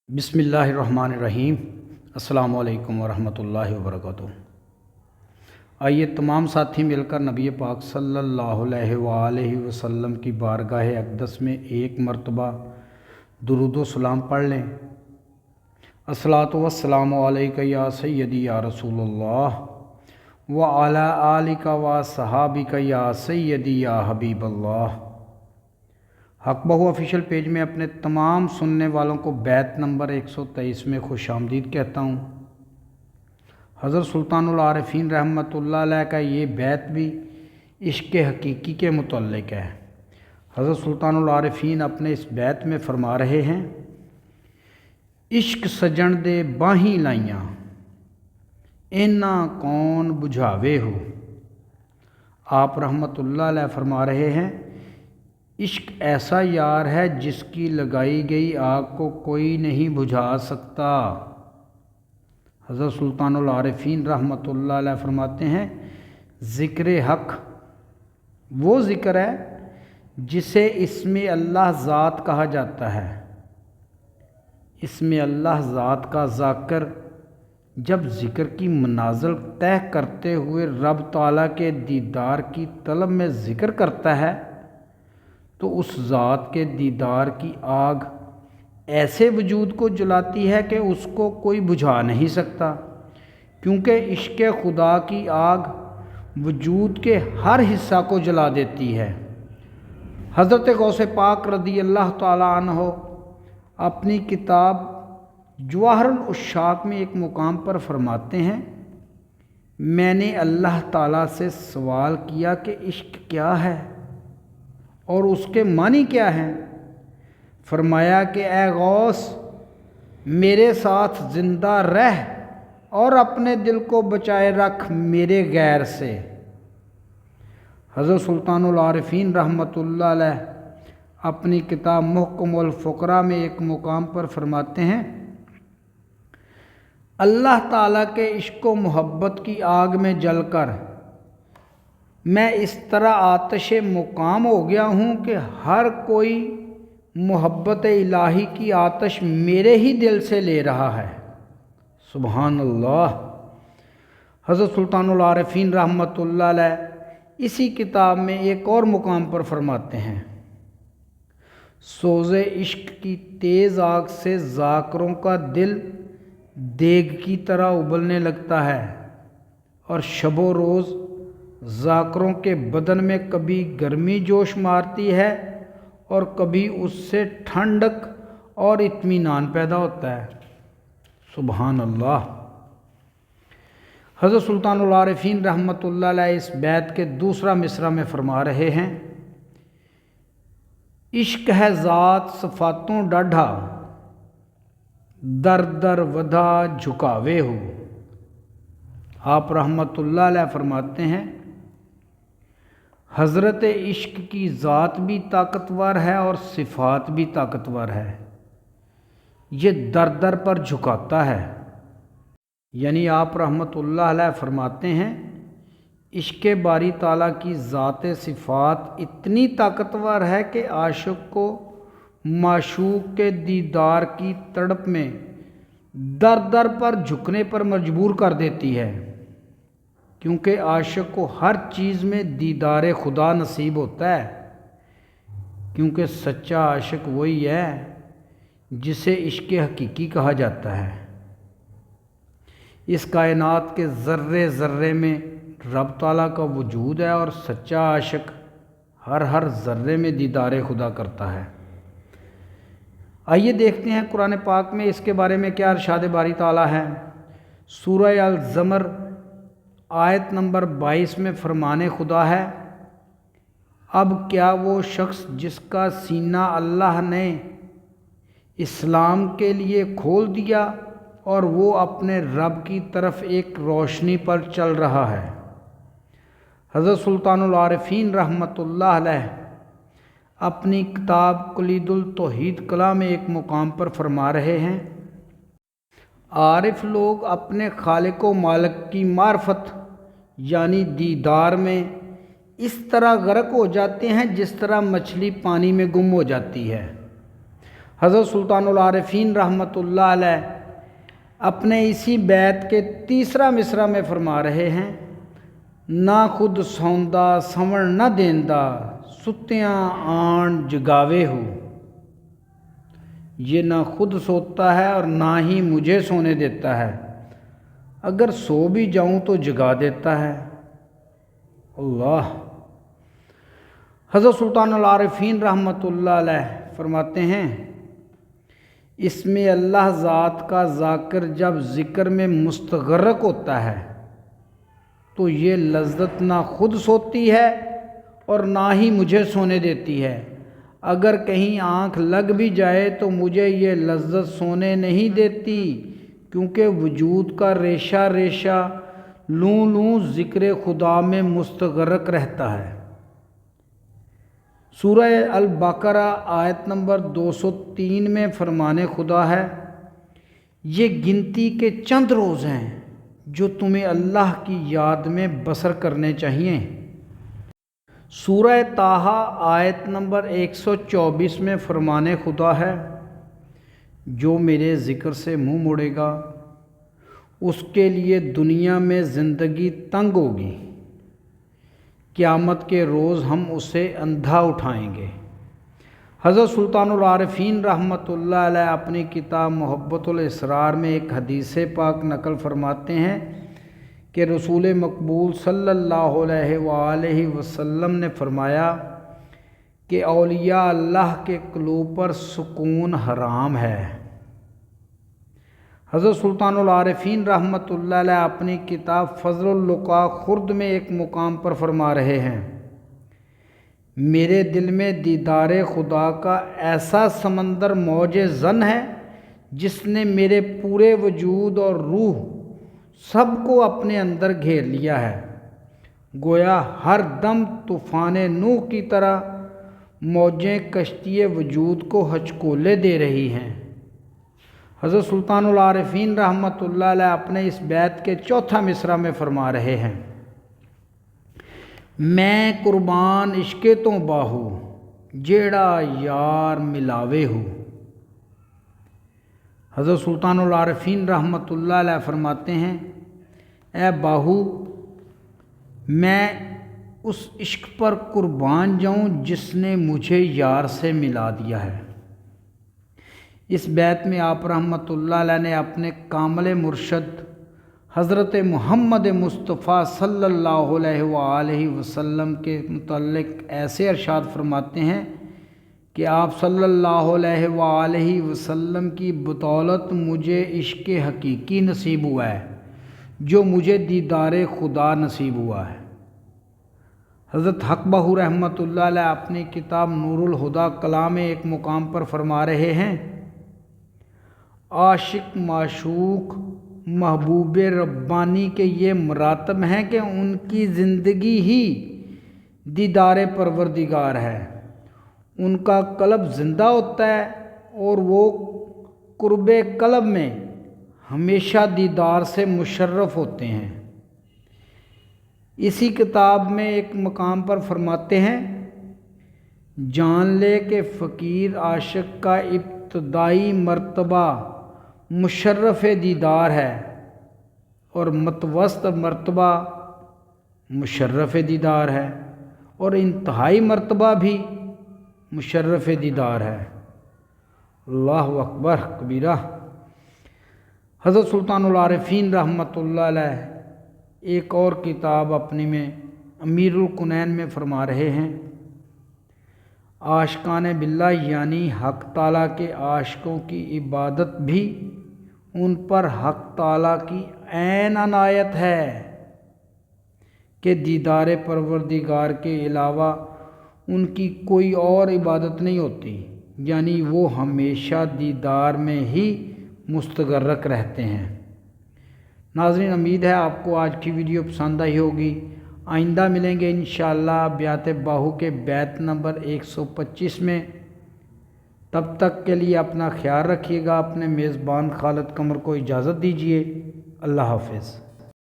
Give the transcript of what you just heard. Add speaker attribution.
Speaker 1: बिस्मिल्लाहिर्रहमानिर्रहीम। अस्सलामु अलैकुम वरहमतुल्लाहि वबरकातुहू। आइए तमाम साथी मिलकर नबी पाक सल्लल्लाहु अलैहि वसल्लम की बारगाह अक़दस में एक मरतबा दुरूद व सलाम पढ़ लें। अस्सलातु वस्सलामु अलैका या सय्यदी या रसूलल्लाह व अला आलिका व सहाबिका या सय्यदी या हबीबल्लाह। हक बहु ऑफिशियल पेज में अपने तमाम सुनने वालों को बैत नंबर 123 में खुश आमदीद कहता हूँ। हज़रत सुल्तानुल आरिफीन रहमतुल्लाह अलैह का ये बैत भी इश्क़ हकीकी के मुतल्लिक़ है। हज़रत सुल्तानुल आरिफीन अपने इस बैत में फरमा रहे हैं, इश्क सजन दे बाहीं लाइयां इन्ना कौन बुझावे हो। आप रहमतुल्लाह अलैह फरमा रहे हैं, इश्क ऐसा यार है जिसकी लगाई गई आग को कोई नहीं बुझा सकता। हज़रत सुल्तानुल आरिफीन रहमतुल्लाह अलैह फरमाते हैं, ज़िक्र हक़ वो ज़िक्र है जिसे इसमें अल्लाह ज़ात कहा जाता है। इसमें अल्लाह ज़ात का ज़ाकिर जब ज़िक्र की मनाज़िल तय करते हुए रब ताला के दीदार की तलब में ज़िक्र करता है तो उस ज़ात के दीदार की आग ऐसे वजूद को जलाती है कि उसको कोई बुझा नहीं सकता, क्योंकि इश्क़ खुदा की आग वजूद के हर हिस्सा को जला देती है। हज़रत गौसे पाक रज़ी अल्लाह ताला अन्हो अपनी किताब जवाहरुल उश्शाक में एक मुकाम पर फरमाते हैं, मैंने अल्लाह ताला से सवाल किया कि इश्क क्या है और उसके मानी क्या हैं। फरमाया कि ए गौस, मेरे साथ ज़िंदा रह और अपने दिल को बचाए रख मेरे गैर से। हज़रत सुल्तानुल आरिफीन रहमतुल्लाह अलैह अपनी किताब मुहकमुल फ़ुक़रा में एक मुकाम पर फरमाते हैं, अल्लाह ताला के इश्क़ व मोहब्बत की आग में जलकर मैं इस तरह आतिश मुकाम हो गया हूँ कि हर कोई मोहब्बत इलाही की आतिश मेरे ही दिल से ले रहा है। सुबहान अल्लाह। हज़रत सुल्तानुल आरिफीन रहमतुल्लाह अलैह इसी किताब में एक और मुकाम पर फरमाते हैं, सोज़े इश्क की तेज़ आग से ज़ाकिरों का दिल देग की तरह उबलने लगता है और शबो रोज़ ज़ाकिरों के बदन में कभी गर्मी जोश मारती है और कभी उससे ठंडक और इत्मीनान पैदा होता है। सुबहान अल्लाह। हज़रत सुल्तानुल आरिफीन रहमतुल्लाह अलैह इस बैत के दूसरा मिसरा में फरमा रहे हैं, इश्क है ज़ात सफ़ातों डाढ़ा दर दर वधा झुकावे हो। आप रहमतुल्लाह अलैह फरमाते हैं, हज़रत इश्क की ज़ात भी ताकतवर है और सिफ़ात भी ताकतवर है। ये दर दर पर झुकाता है। यानी आप रहमतुल्लाह अलैह फरमाते हैं, इश्क़ बारी ताला की ज़ात सिफ़ात इतनी ताकतवर है कि आशिक़ को माशूक़ के दीदार की तड़प में दर दर पर झुकने पर मजबूर कर देती है, क्योंकि आशिक़ को हर चीज़ में दीदार खुदा नसीब होता है। क्योंकि सच्चा आशिक़ वही है जिसे इश्क़ हकीकी कहा जाता है। इस कायनात के ज़र्रे ज़र्रे में रब ताला का वजूद है और सच्चा आशिक़ हर ज़र्रे में दीदार खुदा करता है। आइए देखते हैं कुरान पाक में इसके बारे में क्या इरशाद बारी ताला है। सूरह अल ज़मर आयत नंबर 22 में फरमाने खुदा है, अब क्या वो शख्स जिसका सीना अल्लाह ने इस्लाम के लिए खोल दिया और वो अपने रब की तरफ एक रोशनी पर चल रहा है। हज़रत सुल्तानुल आरिफीन रहमतुल्लाह अलैह अपनी किताब कुलीदुल तौहीद कला में एक मुकाम पर फरमा रहे हैं, आरिफ लोग अपने खालिक व मालिक की मार्फत यानी दीदार में इस तरह गर्क हो जाते हैं जिस तरह मछली पानी में गुम हो जाती है। حضرت سلطان العارفین رحمتہ علیہ اپنے اسی بیت کے تیسرا مصرع میں فرما رہے ہیں، نہ خود سوندا سوڑ نہ دیندا، ستیاں آن جگاوے ہو۔ یہ نہ خود سوتا ہے اور نہ ہی مجھے سونے دیتا ہے، اگر سو بھی جاؤں تو جگا دیتا ہے۔ اللہ۔ حضرت سلطان العارفین رحمتہ علیہ فرماتے ہیں، اس میں اللہ ذات کا ذاکر جب ذکر میں مستغرق ہوتا ہے تو یہ لذت نہ خود سوتی ہے اور نہ ہی مجھے سونے دیتی ہے، اگر کہیں آنکھ لگ بھی جائے تو مجھے یہ لذت سونے نہیں دیتی، کیونکہ وجود کا ریشہ ریشہ لوں لوں ذکر خدا میں مستغرق رہتا ہے۔ سورہ البقرہ آیت نمبر 203 میں فرمان خدا ہے، یہ گنتی کے چند روز ہیں جو تمہیں اللہ کی یاد میں بسر کرنے چاہیے۔ سورہ طٰہٰ آیت نمبر 124 میں فرمان خدا ہے، جو میرے ذکر سے منہ موڑے گا اس کے لیے دنیا میں زندگی تنگ ہوگی، قیامت کے روز ہم اسے اندھا اٹھائیں گے۔ حضرت سلطان العارفین رحمتہ علیہ اپنی کتاب محبت الاسرار میں ایک حدیث پاک نقل فرماتے ہیں کہ رسول مقبول صلی اللہ علیہ وآلہ وسلم نے فرمایا کہ اولیاء اللہ کے قلوب پر سکون حرام ہے۔ حضرت سلطان العارفین رحمتہ علیہ اپنی کتاب فضل اللقاء خرد میں ایک مقام پر فرما رہے ہیں، میرے دل میں دیدار خدا کا ایسا سمندر موج زن ہے جس نے میرے پورے وجود اور روح سب کو اپنے اندر گھیر لیا ہے، گویا ہر دم طوفان نوح کی طرح موجیں کشتی وجود کو ہچکولے دے رہی ہیں۔ حضرت سلطان العارفین رحمتہ علیہ اپنے اس بیت کے چوتھا مصرع میں فرما رہے ہیں، میں قربان عشق تو باہو جیڑا یار ملاوے ہو۔ حضرت سلطان العارفین رحمتہ علیہ فرماتے ہیں، اے باہو میں اس عشق پر قربان جاؤں جس نے مجھے یار سے ملا دیا ہے۔ اس بیت میں آپ رحمتہ اللہ علیہ نے اپنے کامل مرشد حضرت محمد مصطفیٰ صلی اللہ علیہ وآلہ وسلم کے متعلق ایسے ارشاد فرماتے ہیں کہ آپ صلی اللہ علیہ وآلہ وسلم کی بدولت مجھے عشق حقیقی نصیب ہوا ہے، جو مجھے دیدار خدا نصیب ہوا ہے۔ حضرت حق بہو رحمتہ اللہ علیہ اپنی کتاب نور الہدیٰ کلام میں ایک مقام پر فرما رہے ہیں، عاشق معشوق محبوب ربانی کے یہ مراتب ہیں کہ ان کی زندگی ہی دیدار پروردگار ہے، ان کا قلب زندہ ہوتا ہے اور وہ قرب قلب میں ہمیشہ دیدار سے مشرف ہوتے ہیں۔ اسی کتاب میں ایک مقام پر فرماتے ہیں، جان لے کہ فقیر عاشق کا ابتدائی مرتبہ مشرف دیدار ہے اور متوسط مرتبہ مشرف دیدار ہے اور انتہائی مرتبہ بھی مشرف دیدار ہے۔ اللہ اکبر کبیرہ۔ حضرت سلطان العارفین رحمتہ اللہ علیہ ایک اور کتاب اپنی میں امیر الکنین میں فرما رہے ہیں، عاشقان باللہ یعنی حق تعالیٰ کے عاشقوں کی عبادت بھی ان پر حق تعالیٰ کی عین عنایت ہے کہ دیدار پروردگار کے علاوہ ان کی کوئی اور عبادت نہیں ہوتی، یعنی وہ ہمیشہ دیدار میں ہی مستغرق رہتے ہیں۔ ناظرین، امید ہے آپ کو آج کی ویڈیو پسند آئی ہوگی۔ آئندہ ملیں گے انشاءاللہ بیات باہو کے بیت نمبر 125 میں۔ تب تک کے لیے اپنا خیال رکھیے گا، اپنے میزبان خالد قمر کو اجازت دیجیے۔ اللہ حافظ۔